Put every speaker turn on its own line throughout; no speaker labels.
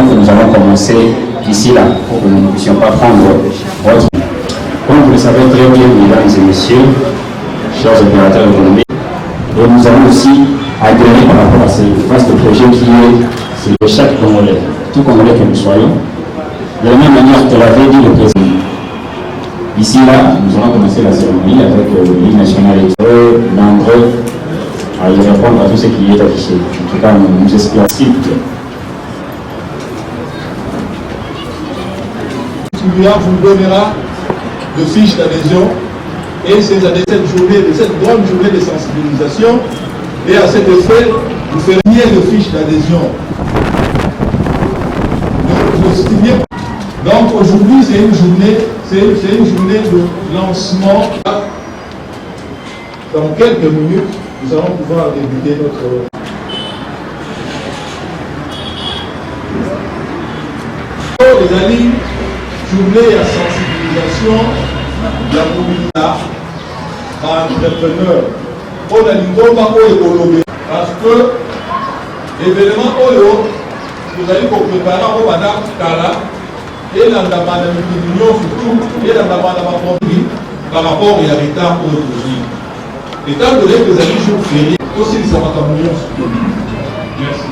que nous allons commencer ici là pour que nous ne puissions pas prendre votre. Comme vous le savez très bien, mesdames et messieurs, chers opérateurs économiques, et nous allons aussi adhérer par rapport à ce vaste projet qui est de chaque Congolais, tout Congolais que nous soyons. De la même manière que l'avait dit le président. Ici là, nous allons commencer la cérémonie avec l'hymne national et nombreux à y répondre à tout ce qui est affiché. En tout cas, nous espérons s'il vous plaît.
Vous donnera de fiches d'adhésion et cette grande journée de sensibilisation, et à cet effet vous ferez de fiches d'adhésion. Donc aujourd'hui c'est une journée de lancement. Dans quelques minutes nous allons pouvoir débuter notre les amis. Journée à sensibilisation de la communauté entrepreneur. On a dit parce que l'événement Oyo, vous allez vous préparer au Madame Kala et dans la Madame Union surtout et dans la Madame Pompi par rapport à l'État aujourd'hui. Étant donné que vous avez jour férié, aussi les Madame Union surtout. Merci.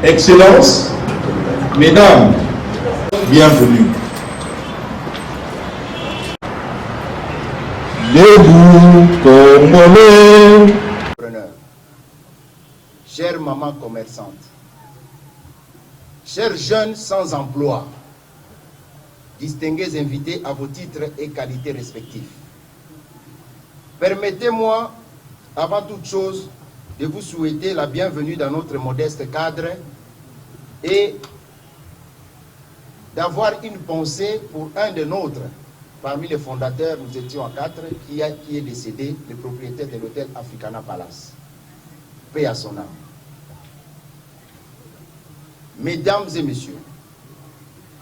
Excellences, Mesdames, bienvenue. Debout, Congolais.
Chère maman commerçante, chers jeunes sans emploi, distingués invités à vos titres et qualités respectifs, permettez-moi, avant toute chose, de vous souhaiter la bienvenue dans notre modeste cadre et d'avoir une pensée pour un de nôtres. Parmi les fondateurs, nous étions à 4, qui est décédé, le propriétaire de l'hôtel Africana Palace. Paix à son âme. Mesdames et messieurs,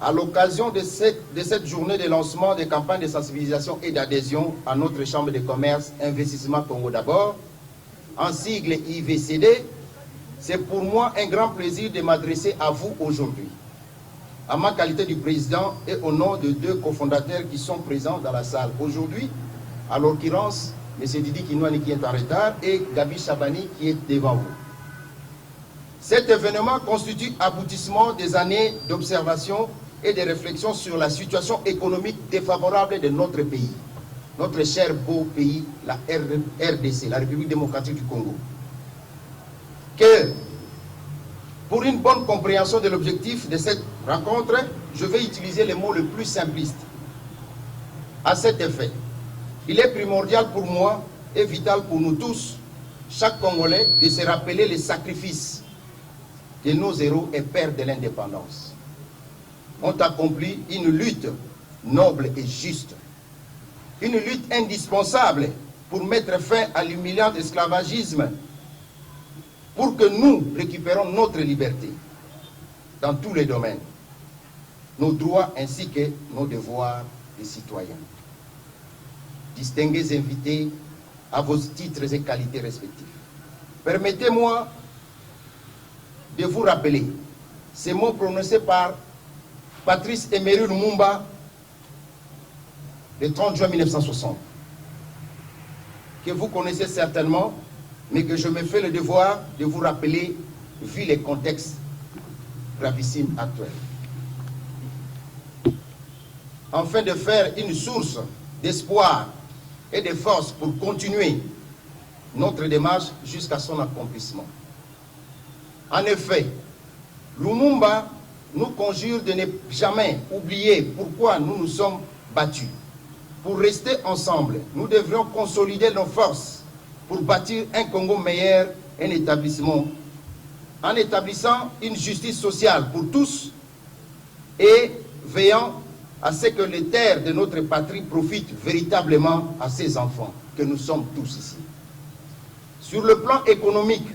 à l'occasion de cette journée de lancement des campagnes de sensibilisation et d'adhésion à notre Chambre de commerce Investissement Congo d'abord, en sigle IVCD, c'est pour moi un grand plaisir de m'adresser à vous aujourd'hui, à ma qualité de président et au nom de 2 cofondateurs qui sont présents dans la salle aujourd'hui, à l'occurrence, M. Didi Kinouani qui est en retard et Gabi Chabani qui est devant vous. Cet événement constitue aboutissement des années d'observation et de réflexion sur la situation économique défavorable de notre pays. Notre cher beau pays, la RDC, la République démocratique du Congo. Que, pour une bonne compréhension de l'objectif de cette rencontre, je vais utiliser les mots le plus simplistes. À cet effet, il est primordial pour moi et vital pour nous tous, chaque Congolais, de se rappeler les sacrifices que nos héros et pères de l'indépendance ont accompli une lutte noble et juste. Une lutte indispensable pour mettre fin à l'humiliant esclavagisme, pour que nous récupérons notre liberté dans tous les domaines, nos droits ainsi que nos devoirs de citoyens. Distingués invités à vos titres et qualités respectifs, permettez-moi de vous rappeler ces mots prononcés par Patrice Emery Lumumba le 30 juin 1960, que vous connaissez certainement, mais que je me fais le devoir de vous rappeler, vu les contextes gravissimes actuels. afin de faire une source d'espoir et de force pour continuer notre démarche jusqu'à son accomplissement. En effet, Lumumba nous conjure de ne jamais oublier pourquoi nous nous sommes battus. Pour rester ensemble, nous devrions consolider nos forces pour bâtir un Congo meilleur, en établissant une justice sociale pour tous et veillant à ce que les terres de notre patrie profitent véritablement à ses enfants, que nous sommes tous ici. Sur le plan économique,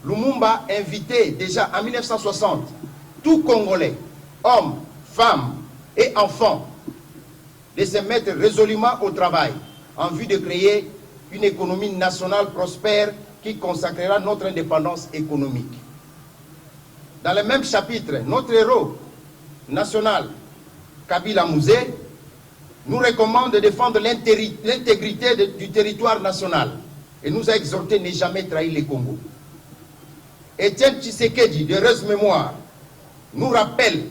Lumumba invitait déjà en 1960 tout Congolais, hommes, femmes et enfants, de se mettre résolument au travail en vue de créer une économie nationale prospère qui consacrera notre indépendance économique. Dans le même chapitre, notre héros national, Kabila Mouzé, nous recommande de défendre l'intégrité du territoire national et nous a exhorté à ne jamais trahir le Congo. Étienne Tshisekedi, d'heureuse mémoire, nous rappelle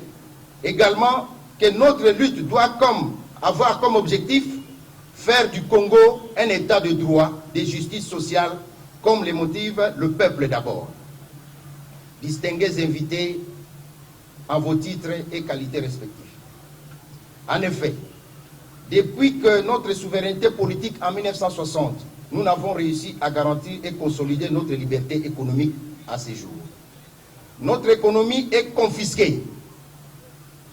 également que notre lutte doit avoir comme objectif faire du Congo un état de droit, de justice sociale, comme le motive le peuple d'abord. Distingués invités en vos titres et qualités respectifs. En effet, depuis que notre souveraineté politique en 1960, nous n'avons réussi à garantir et consolider notre liberté économique à ces jours. Notre économie est confisquée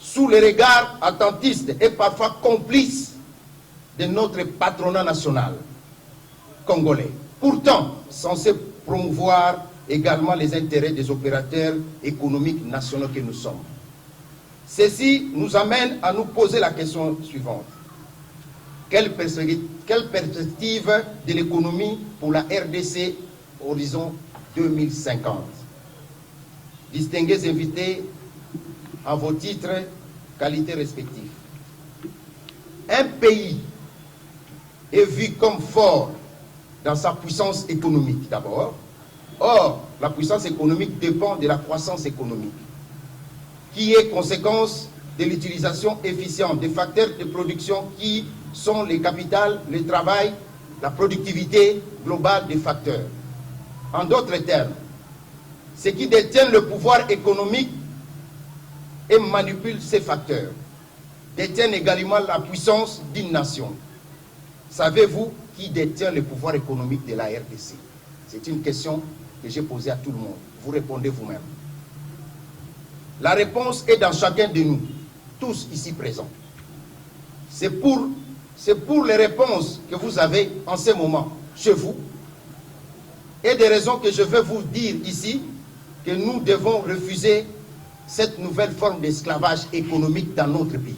sous les regards attentistes et parfois complices de notre patronat national congolais, pourtant censé promouvoir également les intérêts des opérateurs économiques nationaux que nous sommes. Ceci nous amène à nous poser la question suivante. Quelle perspective de l'économie pour la RDC horizon 2050? Distingués invités à vos titres, qualités respectives. Un pays est vu comme fort dans sa puissance économique d'abord. Or, la puissance économique dépend de la croissance économique, qui est conséquence de l'utilisation efficiente des facteurs de production qui sont les capitales, le travail, la productivité globale des facteurs. En d'autres termes, ceux qui détiennent le pouvoir économique et manipulent ces facteurs détiennent également la puissance d'une nation. Savez-vous qui détient le pouvoir économique de la RDC? C'est une question que j'ai posée à tout le monde. Vous répondez vous-même. La réponse est dans chacun de nous, tous ici présents. C'est pour les réponses que vous avez en ce moment chez vous et des raisons que je vais vous dire ici que nous devons refuser cette nouvelle forme d'esclavage économique dans notre pays.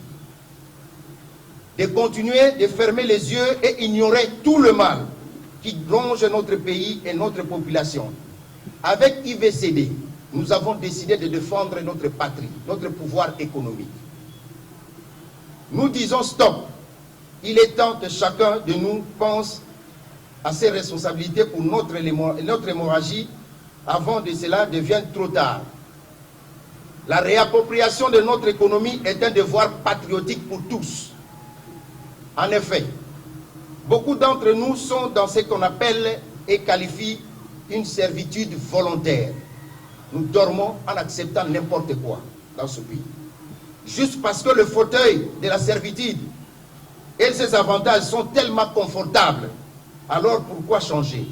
De continuer de fermer les yeux et ignorer tout le mal qui ronge notre pays et notre population. Avec IVCD, nous avons décidé de défendre notre patrie, notre pouvoir économique. Nous disons stop. Il est temps que chacun de nous pense à ses responsabilités pour notre hémorragie avant que cela devienne trop tard. La réappropriation de notre économie est un devoir patriotique pour tous. En effet, beaucoup d'entre nous sont dans ce qu'on appelle et qualifie une servitude volontaire. Nous dormons en acceptant n'importe quoi dans ce pays. Juste parce que le fauteuil de la servitude et ses avantages sont tellement confortables, alors pourquoi changer?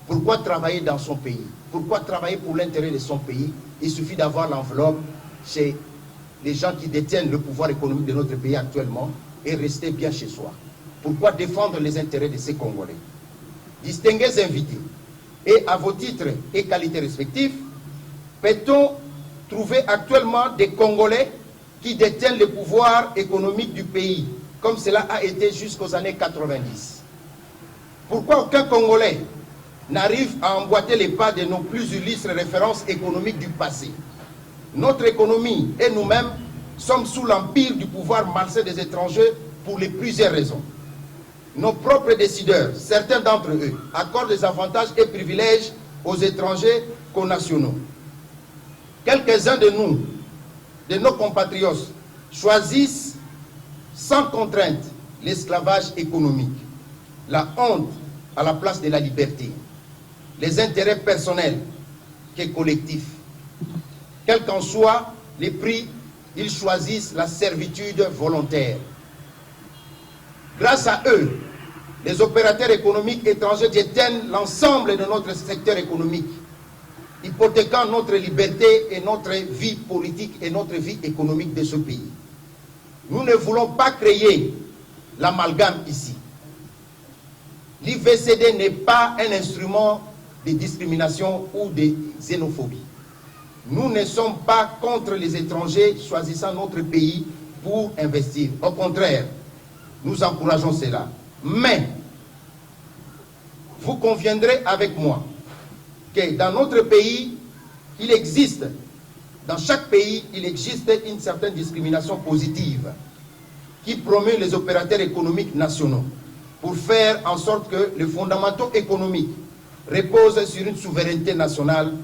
Pourquoi travailler dans son pays? Pourquoi travailler pour l'intérêt de son pays? Il suffit d'avoir l'enveloppe chez les gens qui détiennent le pouvoir économique de notre pays actuellement et rester bien chez soi. Pourquoi défendre les intérêts de ces Congolais? Distingués invités, et à vos titres et qualités respectifs, peut-on trouver actuellement des Congolais qui détiennent le pouvoir économique du pays, comme cela a été jusqu'aux années 90? Pourquoi aucun Congolais n'arrive à emboîter les pas de nos plus illustres références économiques du passé? Notre économie et nous-mêmes sommes sous l'empire du pouvoir malsain des étrangers pour les plusieurs raisons. Nos propres décideurs, certains d'entre eux, accordent des avantages et privilèges aux étrangers connationaux. Quelques-uns de nous, de nos compatriotes, choisissent sans contrainte, l'esclavage économique, la honte à la place de la liberté, les intérêts personnels que collectifs. Quel qu'en soit les prix, ils choisissent la servitude volontaire. Grâce à eux, les opérateurs économiques étrangers détiennent l'ensemble de notre secteur économique, hypothéquant notre liberté et notre vie politique et notre vie économique de ce pays. Nous ne voulons pas créer l'amalgame ici. L'IVCD n'est pas un instrument de discrimination ou de xénophobie. Nous ne sommes pas contre les étrangers choisissant notre pays pour investir. Au contraire, nous encourageons cela. Mais, vous conviendrez avec moi que dans notre pays, il existe, dans chaque pays, il existe une certaine discrimination positive qui promeut les opérateurs économiques nationaux pour faire en sorte que les fondamentaux économiques reposent sur une souveraineté nationale.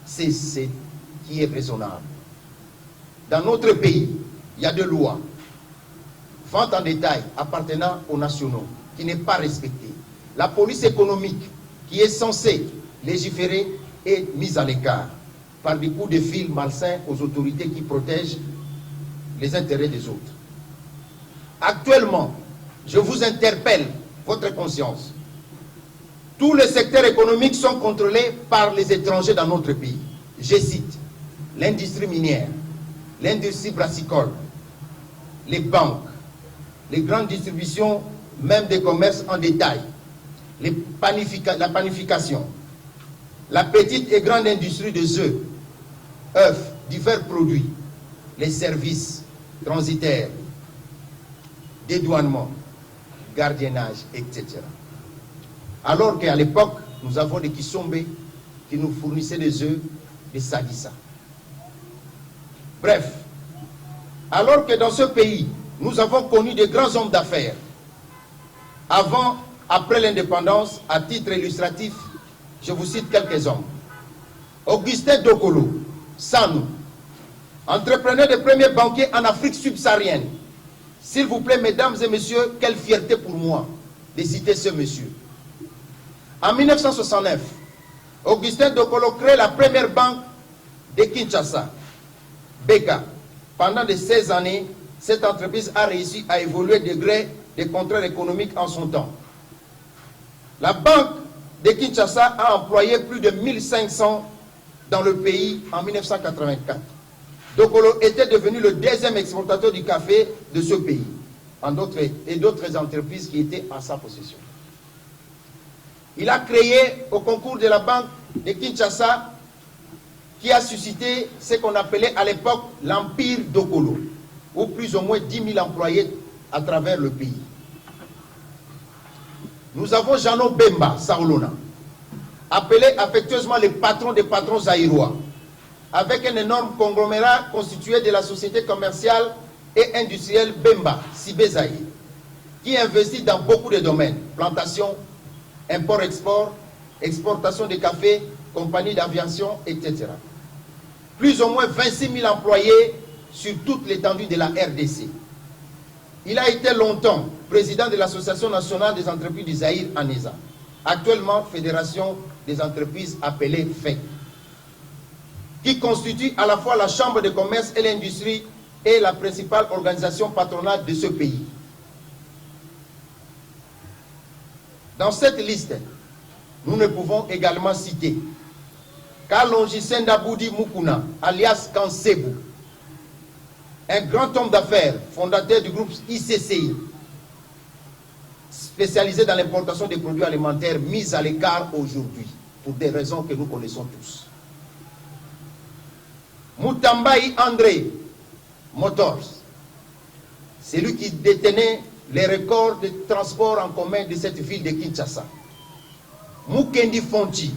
C'est ce qui est raisonnable. Dans notre pays, il y a des lois, vente en détail appartenant aux nationaux, qui n'est pas respectée. La police économique, qui est censée légiférer, est mise à l'écart par des coups de fil malsains aux autorités qui protègent les intérêts des autres. Actuellement, je vous interpelle, votre conscience. Tous les secteurs économiques sont contrôlés par les étrangers dans notre pays. Je cite l'industrie minière, l'industrie brassicole, les banques, les grandes distributions, même des commerces en détail, la panification, la petite et grande industrie des œufs, divers produits, les services transitaires, dédouanement, gardiennage, etc. Alors qu'à l'époque, nous avons des Kisombe qui nous fournissaient des œufs, des Sadissa. Bref, alors que dans ce pays, nous avons connu de grands hommes d'affaires, après l'indépendance, à titre illustratif, je vous cite quelques hommes. Augustin Dokolo, Sanou, entrepreneur de premier banquier en Afrique subsaharienne. S'il vous plaît, mesdames et messieurs, quelle fierté pour moi de citer ce monsieur. En 1969, Augustin Dokolo crée la première banque de Kinshasa, Beka. Pendant de 16 années, cette entreprise a réussi à évoluer de gré des contrats économiques en son temps. La banque de Kinshasa a employé plus de 1500 dans le pays en 1984. Dokolo était devenu le deuxième exportateur du café de ce pays, et d'autres entreprises qui étaient en sa possession. Il a créé au concours de la banque de Kinshasa, qui a suscité ce qu'on appelait à l'époque l'Empire Dokolo, ou plus ou moins 10 000 employés à travers le pays. Nous avons Jeannot Bemba Saolona, appelé affectueusement le patron des patrons zaïrois, avec un énorme conglomérat constitué de la société commerciale et industrielle Bemba, Sibé-Zaïre, qui investit dans beaucoup de domaines, plantation, import-export, exportation de café, compagnie d'aviation, etc. Plus ou moins 26 000 employés sur toute l'étendue de la RDC. Il a été longtemps président de l'Association nationale des entreprises du Zaïre, ANESA, actuellement Fédération des entreprises appelée FEC, qui constitue à la fois la Chambre de commerce et l'industrie et la principale organisation patronale de ce pays. Dans cette liste, nous ne pouvons également citer Kalonji Sendaboudi Mukuna, alias Kansebu, un grand homme d'affaires, fondateur du groupe ICCI, spécialisé dans l'importation des produits alimentaires, mis à l'écart aujourd'hui, pour des raisons que nous connaissons tous. Mutambaï André Motors, c'est lui qui détenait les records de transport en commun de cette ville de Kinshasa. Mukendi Fonti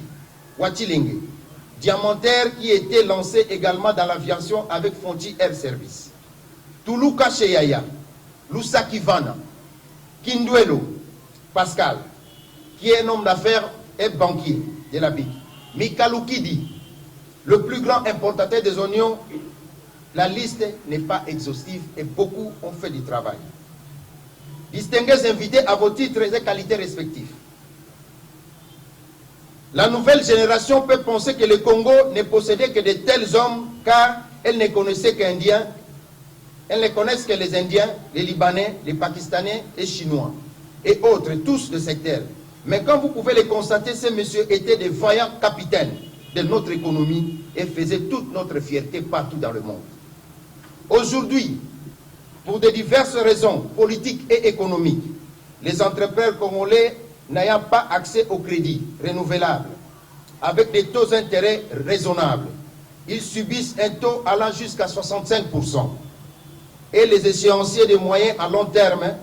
Watilingue, diamantaire qui était lancé également dans l'aviation avec Fonti Air Service. Tuluka Cheyaya, Lusakivana, Kindwelo Pascal, qui est un homme d'affaires et banquier de la BIC. Mikalukidi, le plus grand importateur des oignons. La liste n'est pas exhaustive et beaucoup ont fait du travail. distingués invités à vos titres et qualités respectifs. La nouvelle génération peut penser que le Congo ne possédait que de tels hommes car elle ne connaissait qu'Indiens. Elles ne connaissent que les Indiens, les Libanais, les Pakistanais, les Chinois et autres, tous de secteurs. Mais comme vous pouvez le constater, ces messieurs étaient des vaillants capitaines de notre économie et faisaient toute notre fierté partout dans le monde. Aujourd'hui, pour de diverses raisons politiques et économiques, les entrepreneurs congolais n'ayant pas accès au crédit renouvelable avec des taux d'intérêt raisonnables, ils subissent un taux allant jusqu'à 65%. Et les échéanciers de moyens à long terme,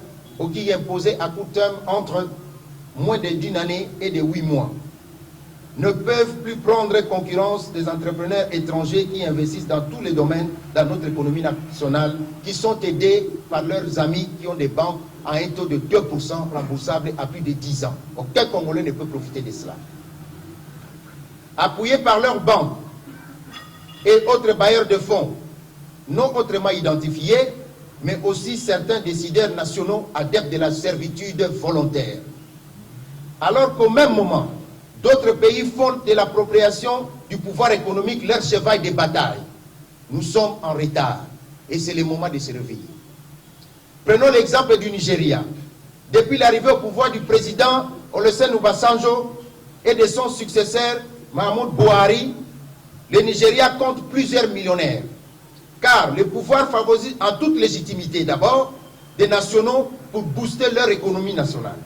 qui est imposé à court terme entre moins d'une année et de 8 mois, ne peuvent plus prendre concurrence des entrepreneurs étrangers qui investissent dans tous les domaines dans notre économie nationale, qui sont aidés par leurs amis qui ont des banques à un taux de 2% remboursable à plus de 10 ans. Aucun Congolais ne peut profiter de cela. Appuyés par leurs banques et autres bailleurs de fonds, non autrement identifiés, mais aussi certains décideurs nationaux adeptes de la servitude volontaire. Alors qu'au même moment, d'autres pays font de l'appropriation du pouvoir économique leur cheval de bataille. Nous sommes en retard et c'est le moment de se réveiller. Prenons l'exemple du Nigeria. Depuis l'arrivée au pouvoir du président Olusegun Obasanjo et de son successeur Mahmoud Buhari, le Nigeria compte plusieurs millionnaires. Car le pouvoir favorise en toute légitimité d'abord des nationaux pour booster leur économie nationale.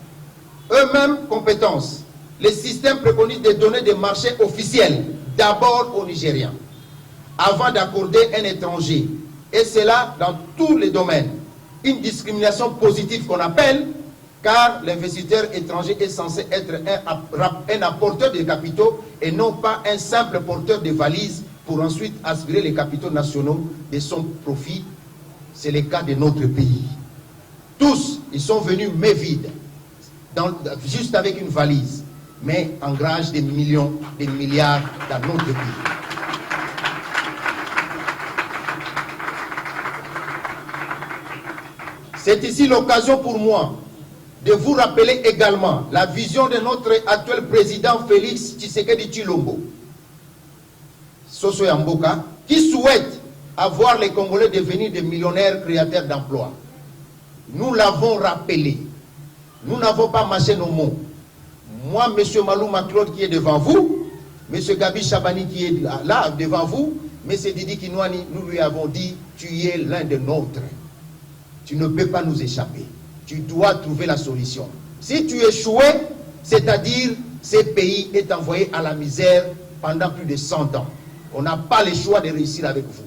Eux-mêmes compétences. Les systèmes préconisent de donner des marchés officiels d'abord aux Nigériens avant d'accorder un étranger. Et cela dans tous les domaines. Une discrimination positive qu'on appelle, car l'investisseur étranger est censé être un apporteur de capitaux et non pas un simple porteur de valises pour ensuite aspirer les capitaux nationaux de son profit. C'est le cas de notre pays. Tous, ils sont venus mains vides, juste avec une valise, mais engagent des millions, des milliards dans notre pays. C'est ici l'occasion pour moi de vous rappeler également la vision de notre actuel président Félix Tshisekedi Tshilombo, Soso Yamboka, qui souhaite avoir les Congolais devenir des millionnaires créateurs d'emplois. Nous l'avons rappelé. Nous n'avons pas mâché nos mots. Moi, M. Malouma Claude qui est devant vous, M. Gabi Chabani qui est là devant vous, M. Didi Kinwani, nous lui avons dit, tu es l'un de nôtres. Tu ne peux pas nous échapper. Tu dois trouver la solution. Si tu échoues, c'est-à-dire ce pays est envoyé à la misère pendant plus de 100 ans. On n'a pas le choix de réussir avec vous.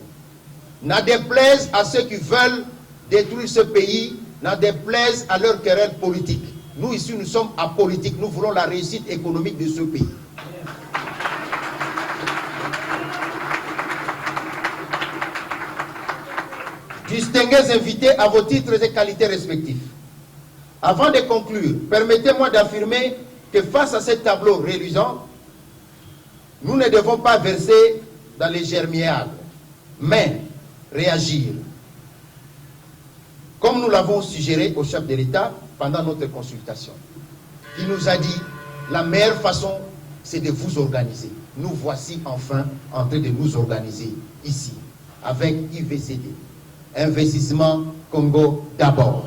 N'en déplaise à ceux qui veulent détruire ce pays, n'en déplaise à leur querelle politique. Nous ici, nous sommes apolitiques. Nous voulons la réussite économique de ce pays. Distingués invités à vos titres et qualités respectifs. Avant de conclure, permettez-moi d'affirmer que face à ce tableau reluisant, nous ne devons pas verser dans les germiades, mais réagir. Comme nous l'avons suggéré au chef de l'État pendant notre consultation, qui nous a dit la meilleure façon, c'est de vous organiser. Nous voici enfin en train de nous organiser ici, avec IVCD. Investissement Congo d'abord.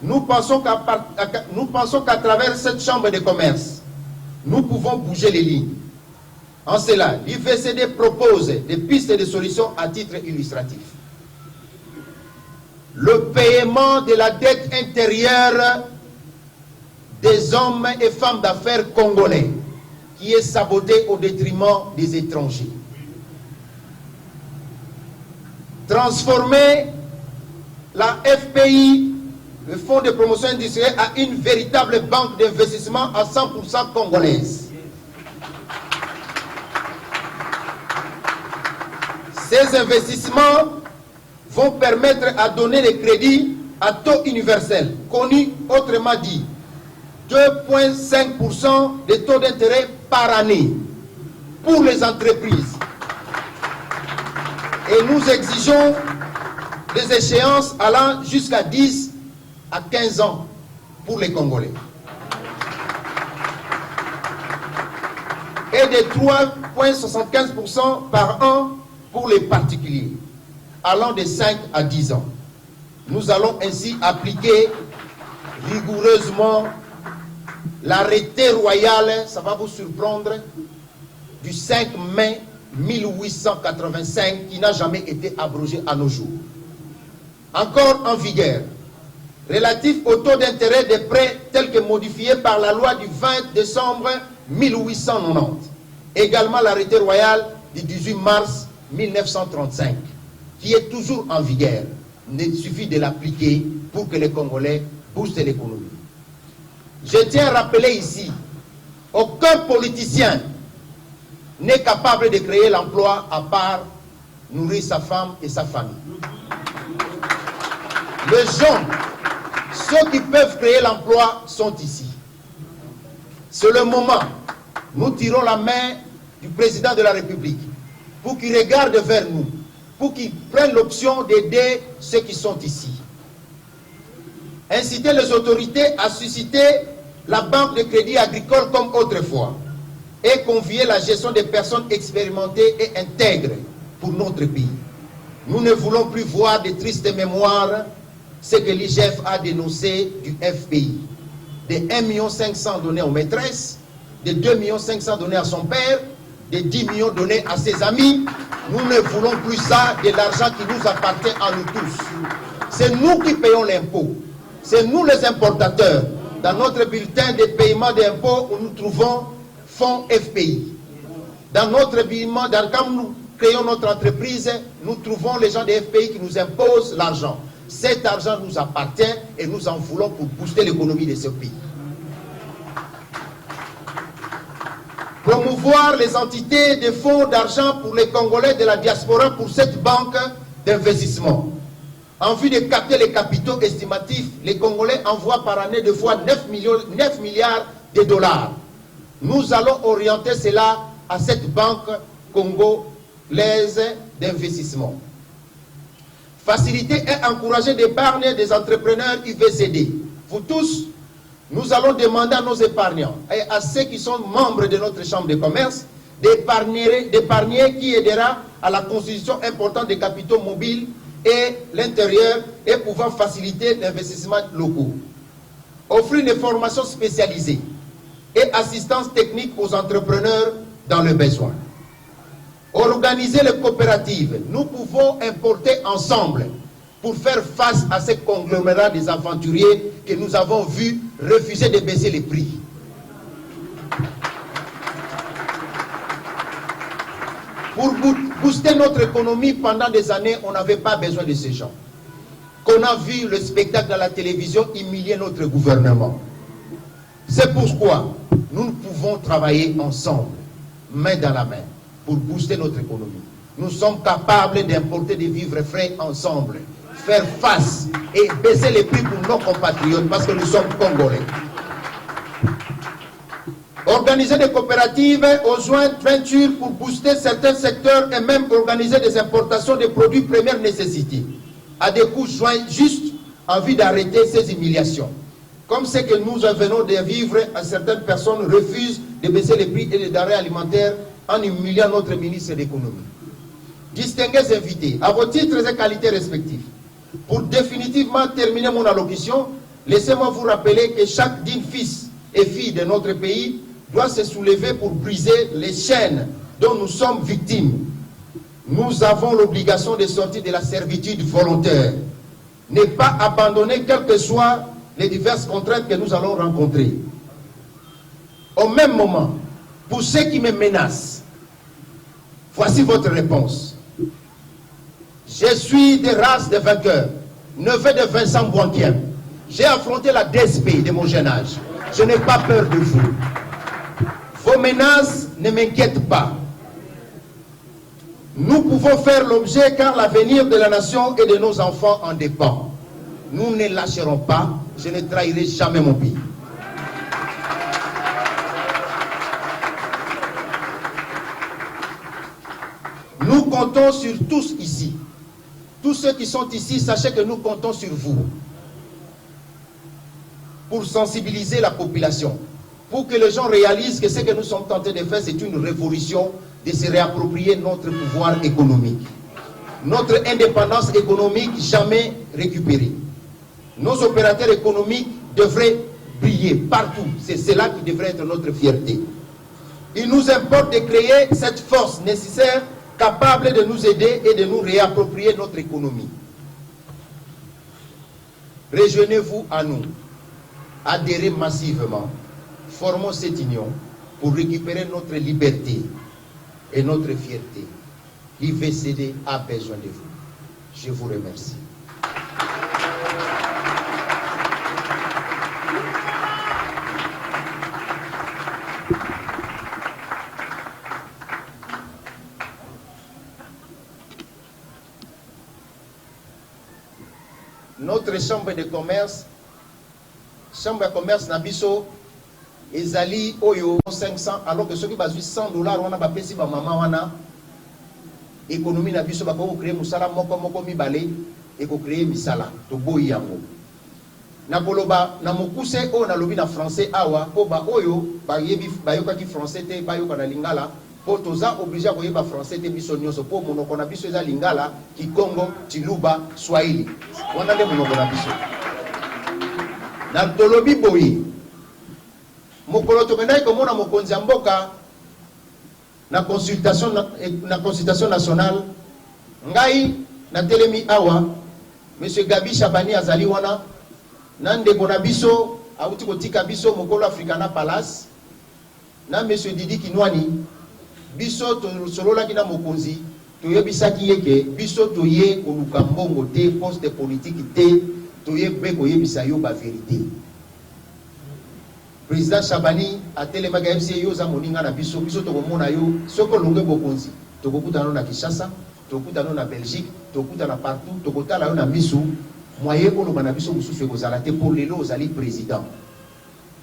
Nous pensons qu'à travers cette chambre de commerce, nous pouvons bouger les lignes. En cela, l'IVCD propose des pistes de solutions à titre illustratif. Le paiement de la dette intérieure des hommes et femmes d'affaires congolais, qui est saboté au détriment des étrangers. Transformer la FPI, le Fonds de promotion industrielle, à une véritable banque d'investissement à 100% congolaise. Ces investissements vont permettre à donner des crédits à taux universel, connu autrement dit 2,5% de taux d'intérêt par année pour les entreprises Et nous exigeons des échéances allant jusqu'à 10 à 15 ans pour les Congolais. Et de 3,75% par an pour les particuliers, allant de 5 à 10 ans. Nous allons ainsi appliquer rigoureusement l'arrêté royal, ça va vous surprendre, du 5 mai 1885 qui n'a jamais été abrogé à nos jours. Encore en vigueur, relatif au taux d'intérêt des prêts tel que modifié par la loi du 20 décembre 1890. Également l'arrêté royal du 18 mars 1935, qui est toujours en vigueur. Il suffit de l'appliquer pour que les Congolais boostent l'économie. Je tiens à rappeler ici, aucun politicien n'est capable de créer l'emploi à part nourrir sa femme et sa famille. Les gens, ceux qui peuvent créer l'emploi sont ici. C'est le moment, nous tirons la main du président de la République pour qu'il regarde vers nous, pour qu'il prenne l'option d'aider ceux qui sont ici. Inciter les autorités à susciter la banque de crédit agricole comme autrefois et confier la gestion des personnes expérimentées et intègres pour notre pays. Nous ne voulons plus voir de tristes mémoires, ce que l'IGF a dénoncé du FPI. De 1,5 million donnés aux maîtresses, de 2,5 millions donnés à son père, de 10 millions donnés à ses amis. Nous ne voulons plus ça, de l'argent qui nous appartient à nous tous. C'est nous qui payons l'impôt. C'est nous les importateurs. Dans notre bulletin de paiement d'impôts, où nous trouvons fonds FPI. Dans notre bilan, quand nous créons notre entreprise, nous trouvons les gens des FPI qui nous imposent l'argent. Cet argent nous appartient et nous en voulons pour booster l'économie de ce pays. Promouvoir les entités de fonds d'argent pour les Congolais de la diaspora pour cette banque d'investissement. En vue de capter les capitaux estimatifs, les Congolais envoient par année 9 milliards de dollars. Nous allons orienter cela à cette banque congolaise d'investissement. Faciliter et encourager l'épargne des entrepreneurs IVCD. Vous tous, nous allons demander à nos épargnants et à ceux qui sont membres de notre chambre de commerce d'épargner qui aidera à la constitution importante des capitaux mobiles et l'intérieur et pouvoir faciliter l'investissement locaux. Offrir des formations spécialisées et assistance technique aux entrepreneurs dans le besoin. Organiser les coopératives. Nous pouvons importer ensemble pour faire face à ces conglomérats des aventuriers que nous avons vus refuser de baisser les prix. Pour booster notre économie pendant des années, on n'avait pas besoin de ces gens. Qu'on a vu le spectacle à la télévision humilier notre gouvernement. C'est pourquoi nous pouvons travailler ensemble, main dans la main, pour booster notre économie. Nous sommes capables d'importer des vivres frais ensemble, faire face et baisser les prix pour nos compatriotes parce que nous sommes Congolais. Organiser des coopératives aux joint ventures pour booster certains secteurs et même organiser des importations de produits première nécessité à des coûts joints justes en vue d'arrêter ces humiliations. Comme c'est que nous venons de vivre, certaines personnes refusent de baisser les prix et les denrées alimentaires en humiliant notre ministre de l'économie. Distingués invités, à vos titres et qualités respectifs, pour définitivement terminer mon allocution, laissez-moi vous rappeler que chaque digne fils et fille de notre pays doit se soulever pour briser les chaînes dont nous sommes victimes. Nous avons l'obligation de sortir de la servitude volontaire, ne pas abandonner quelles que soient les diverses contraintes que nous allons rencontrer. Au même moment, pour ceux qui me menacent, voici votre réponse. Je suis de race de vainqueurs, neveu de Vincent Boinquien. J'ai affronté la DSP de mon jeune âge. Je n'ai pas peur de vous. Vos menaces ne m'inquiètent pas. Nous pouvons faire l'objet car l'avenir de la nation et de nos enfants en dépend. Nous ne lâcherons pas. Je ne trahirai jamais mon pays. Nous Nous comptons sur tous ici. Tous ceux qui sont ici, sachez que nous comptons sur vous pour sensibiliser la population, pour que les gens réalisent que ce que nous sommes tentés de faire, c'est une révolution de se réapproprier notre pouvoir économique. Notre indépendance économique jamais récupérée. Nos opérateurs économiques devraient briller partout. C'est cela qui devrait être notre fierté. Il nous importe de créer cette force nécessaire capable de nous aider et de nous réapproprier notre économie. Rejoignez-vous à nous. Adhérez massivement. Formons cette union pour récupérer notre liberté et notre fierté. L'IVCD a besoin de vous. Je vous remercie. Notre chambre de commerce Nabiso, ezali oyo 500, alors que ceux qui basent $100, on a pas payé ba maman wana. Économie Nabiso ba ko créer musala moko mibale et ko créer misala to boyi yango. Na koloba na mokuse o na lobi na français awa po ba oyo ba yebi ba yoka ki français te ba yoka na lingala. Po toza obligé ko yeba français te biso nyonso po monoko na biso eza lingala, Kikongo, Chiluba, Swahili. Wana le monoko na biso. Na tolobi boyi. Mokolo to menai ko mona mokonzi mboka na consultation nationale ngai na telemi awa monsieur Gabi Chabani azali wana na ndeko na biso auti kotika biso mokolo Africana Palace na monsieur Didi Kinwani biso to solola kina mokonzi toyebisaki yeke biso toye koluka mbongo te poste politique te toyebe koyebisa yo ba vérité. Président Chabani a télémaga FC yo za moninga na biso to komona yo soko longe bokonzi to kokutana na Kinshasa to kokutana na Belgique to kokutana partout to kotala yo na misu moyen ko lobana biso mususu ekozala te pour lelo ozali président.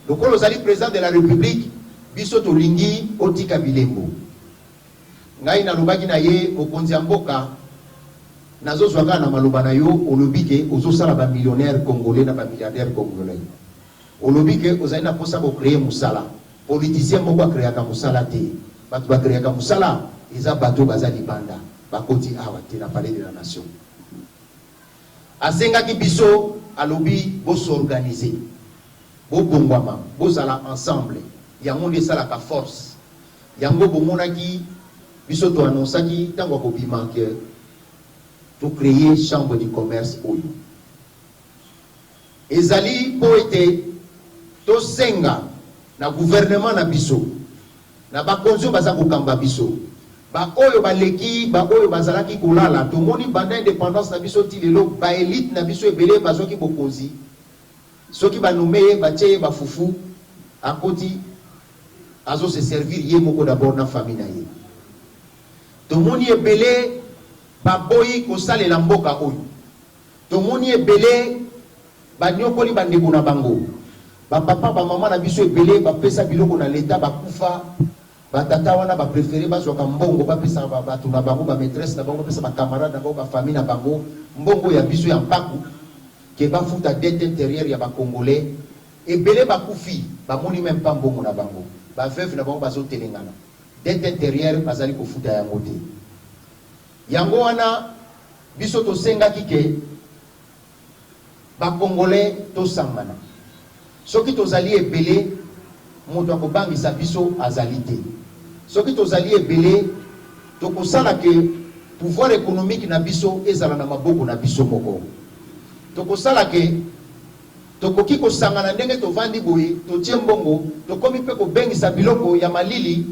Lokolo ozali président de la République biso to lingi otika bilembo. Ngai na lobaki na ye mokonzi ya mboka nazo zwaka na maloba na yo olobike ozosala ba millionnaire congolais na ba milliardaire congolais. Olobike ozali na posa ko créer musala. Politicien moko a créer ka musala te. Bato ba créer ka musala eza bato bazali banda. Bakoti awa te na palais de la nation. Asenga ki biso alobi bo s'organiser. Bo bongwama, bo zala ensemble. Yango nde sala ka force. Yango bomona ki biso to annonçaki tango ko bima que to créer chambre de commerce oyo. Ezali po ete to senga na gouvernement na biso na bakonzo baza kokamba biso ba oyo baleki ba oyo bazalaki kolala to moni banda indépendance na biso ti lelo ba élite na biso ebele bazoki bokonzi soki ba nomeye ba tcheye ba fufu akoti azo se servir ye moko d'abord na famille na ye to moni ebele ba boyi ko salela mboka oyo to moni ebele ba nyokoli bandeko na bango ba papa ba maman na biso ebele ba pesa biloko na l'état ba kufa ba tata wana ba préférer ba zoka mbongo ba pesa ba batu na bango ba maîtresse na bango pesa ba camarade na bango ba famille na bango mbongo ya biso ya mpaku ke ba futa dette intérieure ya ba congolais ebele ba kufi ba moni même pas mbongo na bango ba veuve na bango bazo telengana dette intérieure bazali ko futa yango te yango wana biso to senga kike ba congolais to sangana soki tozali ebele moto akobangisa biso azali te soki tozali ebele tokosala ke pouvoir économique na biso ezala na maboko na biso moko tokosala ke tokoki kosangana ndenge tovandi boye totie mbongo tokomi mpe kobengisa biloko ya malili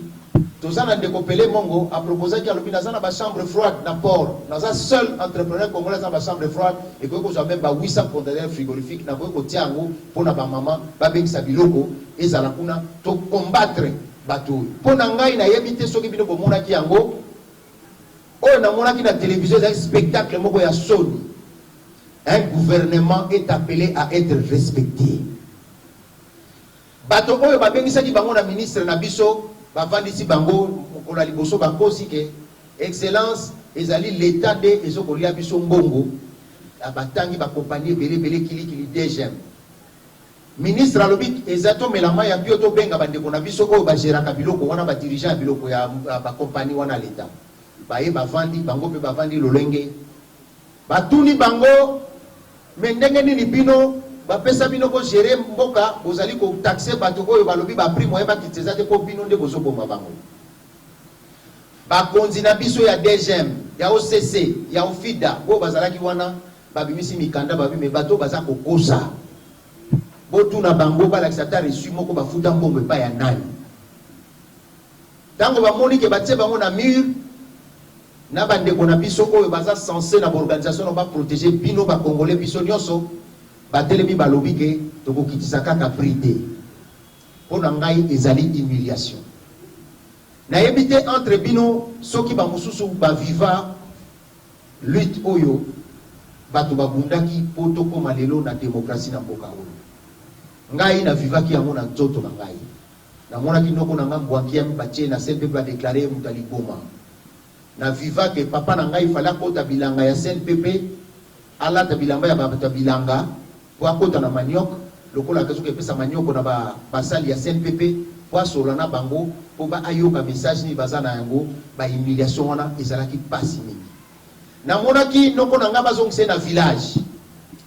tozana ndeko Pele Mongo a proposé qu'il y a ba chambre froide na port naza seul entrepreneur congolais dans ba chambre froide et que vous avez ba 800 conteneurs frigorifiques na ko tiango pona ba maman ba bengisa biloko ezala kuna to combattre bato pona ngai na yebite soki bino bomona ki yango o na mona ki na télévision un spectacle moko ya soni. Un gouvernement est appelé à être respecté. Bato oyo ba bengisa ki bango na ministre na biso bavandisi bango kola liboso bakosi ke Excellence, ezali l'état de ezokolia biso mbongo, abatangi ba compagnie belé kili DGM. Ministre alobi ezato melama ya bioto benga bandeko na biso ko ba géraka biloko wana ba dirigeant biloko ya ba compagnie wana l'état. Baye bavandi bango pe bavandi lolenge. Batuni bango mendenge nini bino ba pesa bino ko gérer mboka bozali ko taxer bato ko balobi ba prix moyen ba kiteza te ko bino nde bozo bomba bango. Ba konzi na biso ya DGM, ya OCC, ya OFIDA, bo bazalaki wana babimisi mikanda babi me bato baza kokosa. Botu na bango ba lakisata reçu moko bafuta mbongo pa ya nani. Tango ba moni ke batse bango na mur na bandeko na biso oyo baza censé na organisation ba protéger bino ba congolais biso nyonso batelemi balobi ke tokokitisa kaka prité. Pona ngai ezali humiliation. Na yebite entre bino soki ba mususu ba viva lutte oyo batu babundaki poto koma lelo na démocratie na mboka oyo. Ngai na vivaki yango na nzoto na ngai. Na mona kinoko na ngambo akiem batie na CNPP ba déclarer mutali boma. Na viva ke papa na ngai fala kota bilanga ya CNPP ala ta bilamba ya baba ta bilanga po akota na maniok lokola kazuke pesa manioko na ba basali ya CNPP po asolana bango po ba ayoka message ni bazana yango ba humiliation wana ezalaki pasi mingi. Na mona ki noko na ngaba zongse na village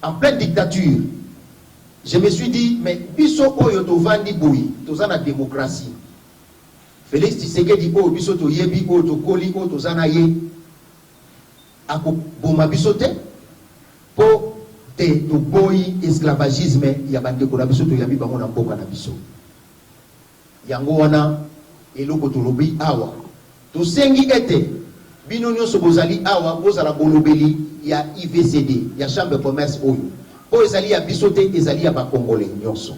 en pleine dictature. Je me suis dit, mais biso oyo to vandi boui, to zana démocratie. Félix Tshisekedi oyo biso to yebi oyo to koli oyo to zana ye. Ako boma biso te po te to boyi esclavagisme ya bandeko na biso to yabi bango na mboka na biso. Yango wana eloko to lobi awa. To sengi ete bino nyonso bozali awa bozala bolobeli ya IVCD, ya chambre de commerce oyo. Po ezali ya bisote ezali ya ba congolais nyonso.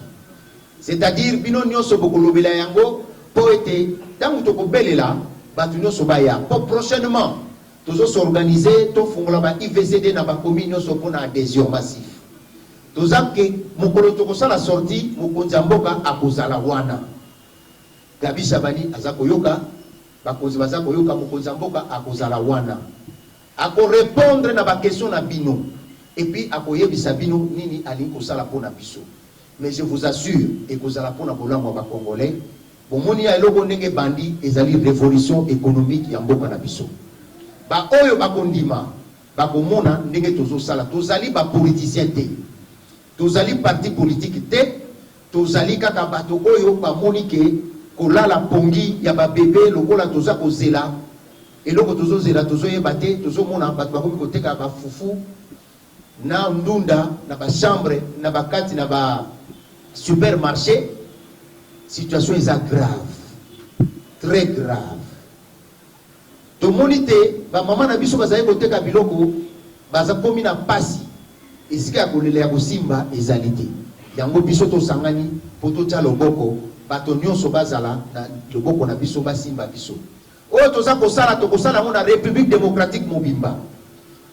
C'est-à-dire bino nyonso bokolobela yango po ete tangu tokobelela batu nyonso baya. Po prochainement tozo s'organiser to fungola ba IVCD na ba commune nyonso pona adhésion massif. Tozake mokolo tokosala sortie mokonzi mboka akozala wana. Gabi Shabani azako yoka bakonzi bazako yoka mokonzi mboka akozala wana. Ako répondre na ba question na bino. Et puis akoyebisa bino nini ali kosala pona biso. Mais je vous assure et kozala pona bolango ba congolais bomoni ya eloko ndenge bandi ezali révolution économique ya mboka na biso. Ba oyo bakondima bakomona ndenge tozo sala tozali ba politicien te. Tozali parti politique te. Tozali kaka bato oyo bamoni ke kolala pongi ya ba bébé lokola toza kozela eloko tozo zela tozo yeba te tozo mona bato bakomi koteka ba fufu na ndunda na ba chambre na bakati na ba supermarché. Situation est grave, très grave. To monite ba mama na biso bazali koteka biloko baza komi na pasi esika ya kolela ya kosimba ezalite yango biso to sangani poto tya loboko bato nyonso bazala na loboko na biso basimba biso oyo toza kosala tokosala ngo na République démocratique mobimba.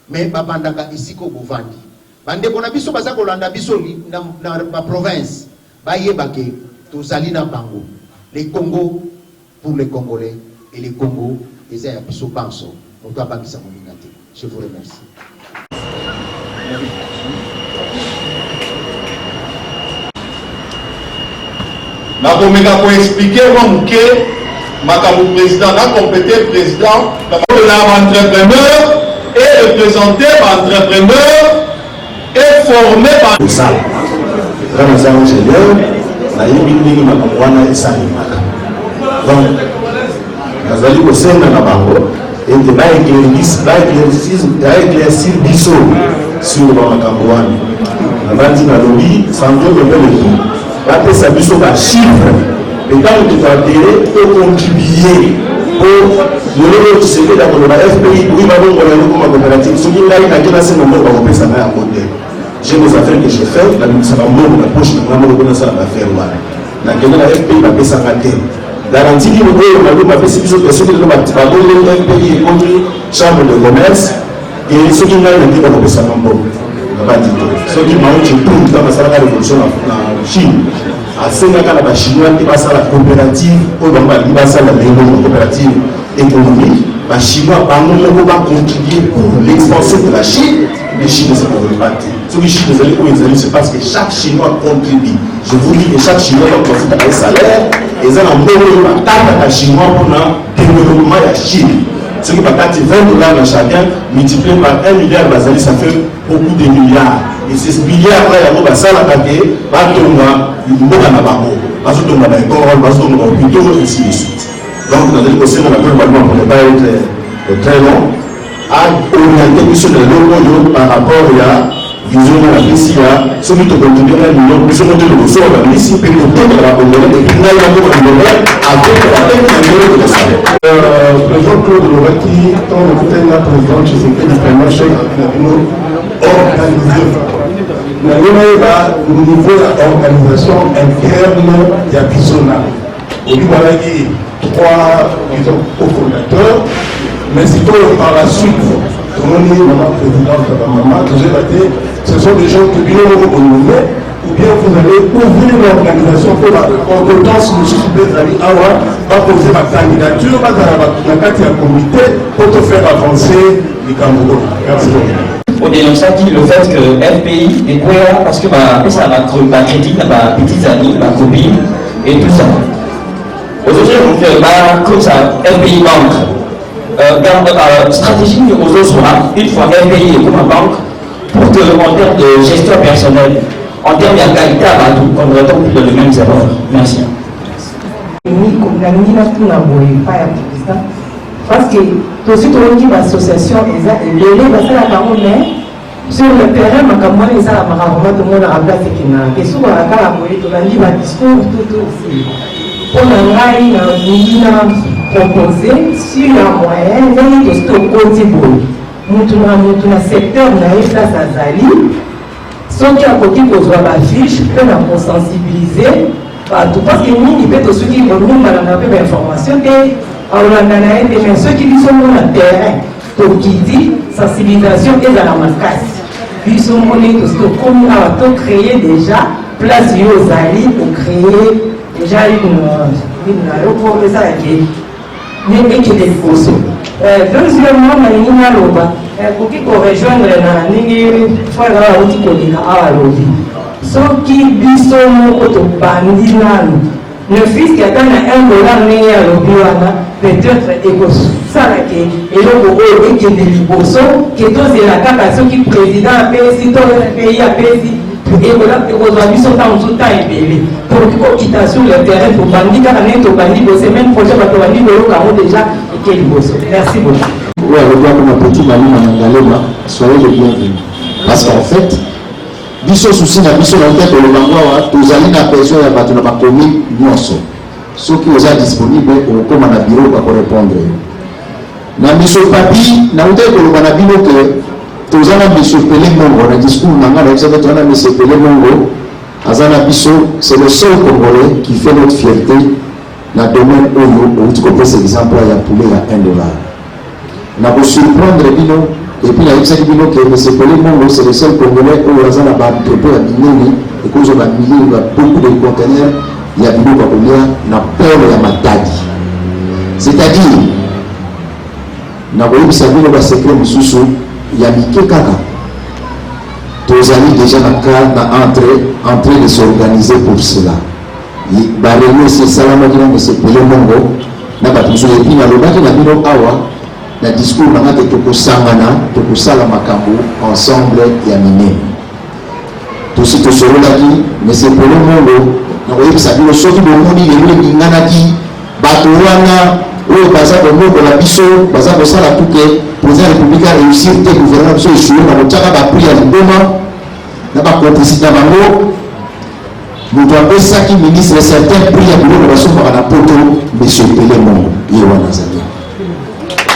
Mais babandaka isiko bovandi bandeko na biso baza kolanda biso na province bayebake tozali na bango les Congo pour les Congolais et les Congo les ya biso banso moto abangisa moninga te. Je vous remercie.
Na komeka ko expliquer wa muke makambo président na compétent président l'entrepreneur et représenter l'entrepreneur et former par
ça. Quand nous avons ingénieur, na yebi ndenge makambo wana esalimaka. Donc, nazali kosenga na bango ete éclaircir biso sur makambo wana. Nabandi na lobi santo le tout. Bapesa biso ba chiffre et quand tu vas dire pour contribuer pour le CP dans le FPI oui va donc on a comme coopérative ce qui là il a déjà ce moment va repasser à un modèle. J'ai des affaires que je fais la mise en œuvre la poche de vraiment reconnaître ça l'affaire là. Na que la FPI va passer à terre. Garantie qui nous va nous passer biso de ce que le FPI comme chambre de commerce et ce qui là il va repasser à un moment. Ce qui m'a dit tout dans la révolution en Chine. À Sénégal, la Chinois qui passe à la coopérative, au Bamba qui passe à la coopérative économique, les Chinois vont contribuer pour l'expansion de la Chine. Les Chinois ne se peuvent pas. Ce que les Chinois c'est parce que chaque Chinois contribue. Je vous dis que chaque Chinois doit profiter d'un salaire et ça a un moment de Chinois pour le développement de la Chine. Ce qui va être $20 chacun, multiplié par 1 milliard, ça fait beaucoup de milliards. Et ces milliards-là, il y a ça à attaquer, va tomber, il va tomber dans les corps, va tomber dans les hôpitaux, et ainsi de suite. Donc, dans les conseils, on a pour ne pas être très long, à orienter plus de l'eau par rapport à vision de la PCA, ce qui te continue à nous, nous sommes de l'eau, mais ici, peut être la Congolais, et puis là, il y a un Congolais, avec la peine de la salaire. Président Claude Loraki, quand le président Tshisekedi vraiment chef organisé. Au niveau de l'organisation interne de la Bisona, au niveau de 3 cofondateurs, mais c'est par la suite, comme on dit, maman présidente, maman, ce sont des gens que bien vous nommez, ou bien vous allez ouvrir l'organisation pour la compétence de M. Bezali Awa, va poser ma candidature, va dans la comité pour te faire avancer les Cameroun. Merci beaucoup.
On dénonce le fait que FPI est quoi parce que ça va critiquer ma petite amie, ma copine et tout ça. Aujourd'hui, comme ça, FPI banque. Stratégie aux autres, une fois FPI et comme banque, pour que en termes de gestion personnelle, en termes de qualité, on ne retombe plus dans les mêmes erreurs. Merci.
Parce que tout ce qui est l'association et sur le terrain, ma campagne est à ma tout le monde a place qui est sur la carte de la discours tout aussi. On a proposé sur la moyenne de ce côté nous un secteur place à Zali. Ceux qui ont côté pour la fiche, pour sensibiliser. Parce que nous, il peut aussi dire que nous avons des informations. Mais ceux qui sont sur le terrain, pour qui dit sensibilisation et à la macasse. Ils sont monnaie comme nous avons créé déjà place aux alliés pour créer déjà une qui est fausse. Deuxièmement, pour qu'ils rejoignent ceux qui sont le fils qui a $1 peut-être ça et le qui est des liboso, qui est la carte qui président a payé, pays a payé, et voilà, aujourd'hui sont dans tout temps épelé. Pour qu'ils quittent sur le terrain, pour bandit, car on est au bandit, c'est même projet, pour bandit, déjà, et qui est liboso. Merci beaucoup.
Oui, avec moi, comme un petit mamie, soyez le bienvenu. Parce qu'en fait, biso souci na biso na tête le bango tozali na besoin ya bato na bakomi nyonso soki oza disponible okoma na bureau ba répondre na biso papi na ute koloba na bino ke tozana biso Pelé Mongo na discours nanga na biso tozana biso Pelé Mongo azana biso c'est le seul Congolais qui fait notre fierté na domaine oyo outi ko pesa exemple ya poulet à $1 na ko surprendre bino. Et puis, il y a une que M. Pelé Mongo, c'est le seul Congolais où il y a un entrepôt à Minoni, et qu'on a beaucoup de conteneurs, il y a beaucoup de na peur de la matadi. C'est-à-dire, il y a un secret il y a Miké Kaka. Tous amis déjà en train de s'organiser pour cela. Il y a c'est ça, M. Pelé Mongo, na batuzo et puis na lobaki na bino awa. Le discours nanga te tokosangana tokosala makambo ensemble ya minene tosi tosololaki mais Pelé Mongo nakoyebisa bino soki bomoni lelo elinganaki bato wana oyo baza komokola biso baza kosala tuke président république a réussir te gouvernement biso échoué na kotiaka bapri ya liboma na bacomplicité na bango moto apesaki ministre certain prix ya biloko basomaka na poto M. Pelé Mongo ye wana azali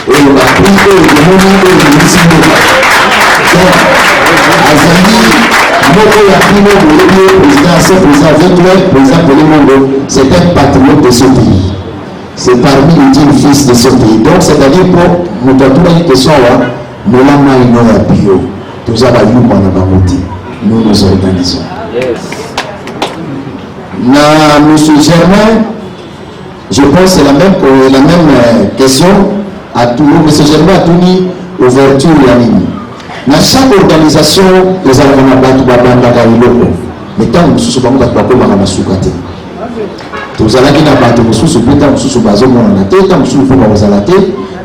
et on a pris le moment où il président Pelé Mongo, c'est un patriote de ce pays. C'est parmi les 10 fils de ce pays. Donc, c'est-à-dire pour nous donner une question, nous l'avons bio. Nous nous organisons. M. Germain, je pense que c'est la même question. à tout mais c'est généralement à tout ni ouverture ya nini na chaque organisation les alana batu babandaka iloko mais tant mosusu bango bato bakomaka na suka te tozalaki na bato mosusu mpe ntango mosusu bazomonana te ntango mosusu mpo bakozala te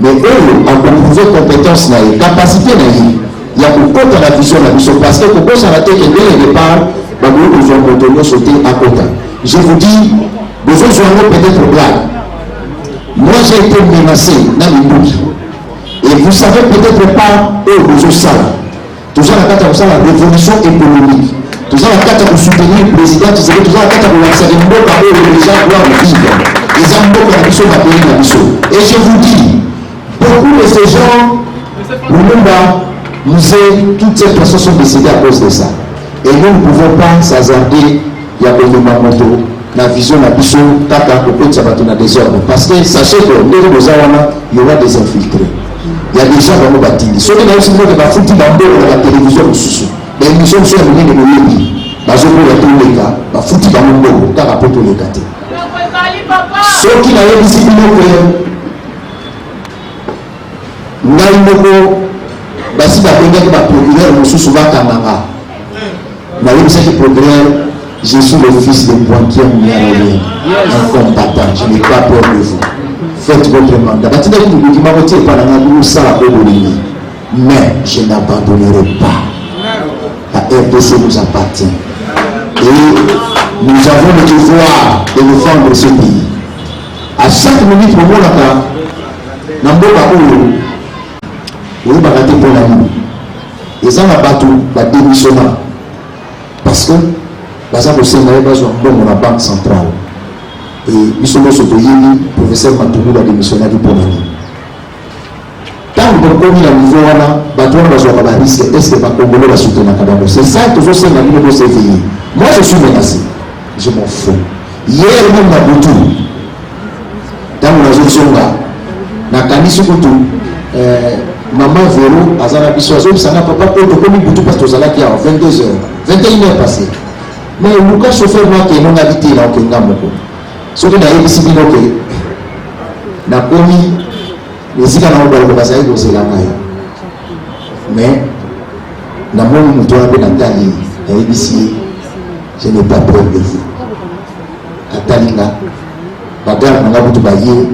mais oyo akomprouve compétence na ye capacité na ye ya kokota na vision na biso parce que kokosana te ke dès le départ bakoki kozwa moto nyonso te akota. Je vous dis besoin joindre peut-être blague. Moi j'ai été menacé dans les bouts et vous savez peut-être pas eux besoin ça tout ça la révolution économique tout ça la carte pour soutenir le président tout ça la carte pour lancer les mots par les gens doivent vivre les amours de la mission va payer la mission et je vous dis beaucoup de ces gens toutes ces personnes sont décédées à cause de ça et nous ne pouvons pas s'hasarder il y a beaucoup de moto la vision la mission kaka au ça va tourner des ordres parce que sachez que il y aura des infiltrés il y a des gens qui vont bâtir ceux qui ont aussi de la foutre dans la télévision mais ils sont sur le milieu de l'Église parce que pour tous les cas la foutre dans le monde car après tous les cas ceux qui n'avaient ici Naïmoko, basi bakengaki procureur mosusu bakanganga nayebisaki procureur je suis le fils de banquier Miarolien un combattant je n'ai pas peur de vous faites votre mandat batindaki dokima kotie epa nanga bosala obolingi mais je n'abandonnerai pas la RDC nous appartient et nous avons le devoir de défendre ce pays à chaque minute omonaka na mboka oyo oui, bah, raté pour l'amour. Et ça va pas tout, bah, démissionnant. Parce que, bah, ça, vous savez, besoin de la banque centrale. Et, nous sommes sur le professeur Matoumou a démissionné pour l'amour. Tant que vous avez un niveau, bah, toi, on va avoir un risque, est-ce que le Congolais va soutenir la Kadamo? C'est ça, toujours, c'est la vie de s'éveiller. Moi, je suis menacé. Je m'en fous. Hier, même, dans le tout, dans la zone Songa, dans la Kani Sokoto, maman Véro, Azana Bissoazo, ça n'a pas pour comme Boutou parce que Zalaki à 22h, 21h passé. Mais le cas chauffeur, moi qui non habité là, qui n'a pas. Ce qui n'a pas ici, n'a commis les Ika n'a pas le Basaï de Zélangaï. Mais, n'a pas eu de temps à Tali, et ici, je n'ai pas peur de vous. À Talina, Bagar n'a pas de bailler.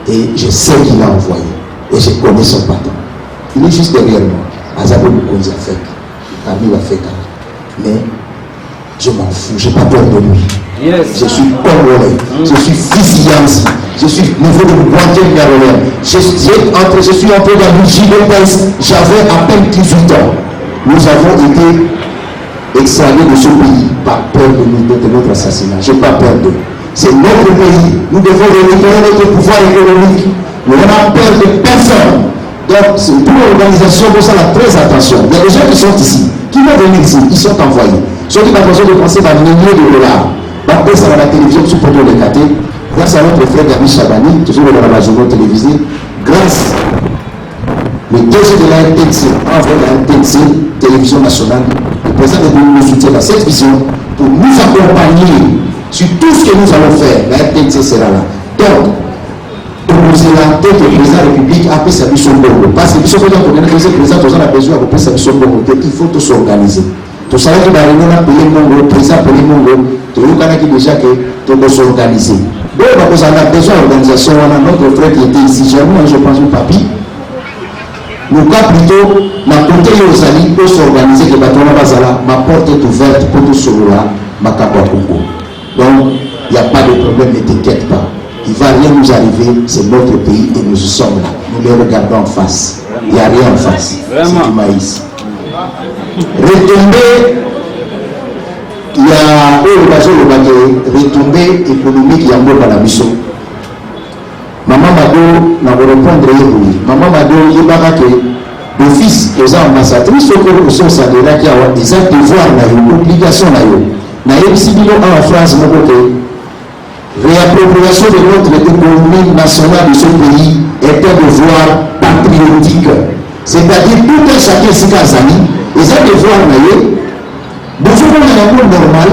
Et je sais qu'il a envoyé et je connais son patron. Il est juste derrière moi. Azabo Moukonzi a fait, Camille a fait, mais je m'en fous, je n'ai pas peur de lui. Yes. Je suis congolais, je suis fils Yansi, je suis niveau de Boitier Garolais. Je suis entré dans le JDPS, j'avais à peine 18 ans. Nous avons été extradés de ce pays par peur de notre assassinat. Je n'ai pas peur d'eux. C'est notre pays. Nous devons récupérer notre pouvoir économique. Nous n'avons peur de personne. Donc, c'est pour l'organisation, pour ça, très attention. Il y a des gens qui sont ici, qui vont venir ici, ils sont envoyés. Ceux qui ont besoin de penser à milliers de dollars. Après, ça va la télévision, sous pour les cater. Grâce à notre frère Gabi Chabani, toujours dans la journée télévisée, grâce le DG de la RTC, envoie la RTC, télévision nationale, le président de nous soutient à cette vision pour nous accompagner sur tout ce que nous allons faire. La RTC sera là. Donc, proposer la tête du président de la République après sa mission Bongo. Parce que mission Bongo, pour organiser le président, on a besoin de sa mission Bongo. Il faut tout s'organiser. Tout ça, il va y avoir un pays Bongo, le président pour les Bongo, tout le monde qui déjà que tout doit s'organiser. Donc, on a besoin d'organisation. On a notre frère qui était ici, je pense au papi. Le cas plutôt, ma côté aux amis pour s'organiser, que ma porte est ouverte pour tout cela, ma Congo. Donc, il n'y a pas de problème, ne t'inquiète pas. Il ne va rien nous arriver, c'est notre pays et nous sommes là. Nous les regardons en face. Il n'y a rien en face. C'est du maïs. Retombée, il y a retombée économique, il y a un peu dans la mission. Maman Mado n'a pas répondre à Maman Mado, il y a que d'office aux ambassadrices au sont salaires qui ont des devoirs, une obligation. N'a pas en France, réappropriation de notre économie nationale de ce pays est un devoir patriotique. C'est-à-dire tout un chacun ici Kazani, et ça devoir naïe. Bonjour, on a un monde normal.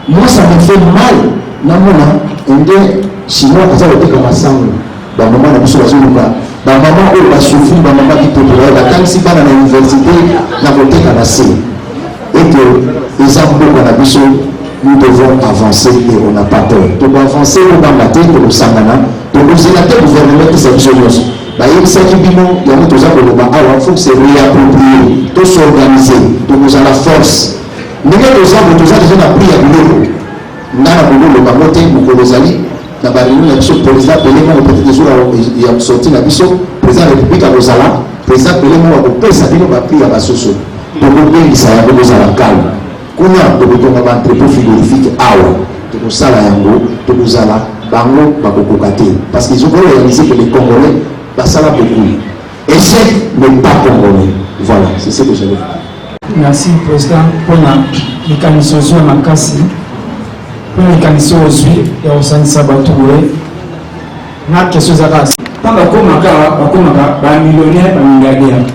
Moi, ça me fait mal. namona ende chinois aza koteka masango bamama na biso bazoluka bamama oyo basouffri bamama bipopulaire batangisi bana na université na koteka na se ete eza mboka na biso. Nous devons avancer et on n'a pas peur. Donc avancer au Banglaté, au Sangana, donc nous avons le gouvernement qui s'est besoin. Il s'agit de nous, il y a d'autres gens qui il faut se réapproprier, tout s'organiser, donc nous avons la force. Nous avons des gens qui ont pris à l'eau. Nous avons le Bangote, nous avons les alliés, nous avons le président Pélémon, il a sorti la mission, le président de la République à Rosala, le président Pélémon a coupé sa vie, nous avons pris à la Soso. Donc nous avons le calme. Kuna tokotonga ba entrepôt philosophique awa tokosala yango tokozala bango bakokoka te parce qu'ils ont réalisé que les Congolais basala beaucoup. Échec n'est pas congolais. Voilà, c'est ce que j'avais dit.
Merci président pour la mécanisme sur la makasi pour la mécanisme aussi et au sein de Sabatoué na question za kasi. Tanga komaka ba millionnaire ba milliardaire.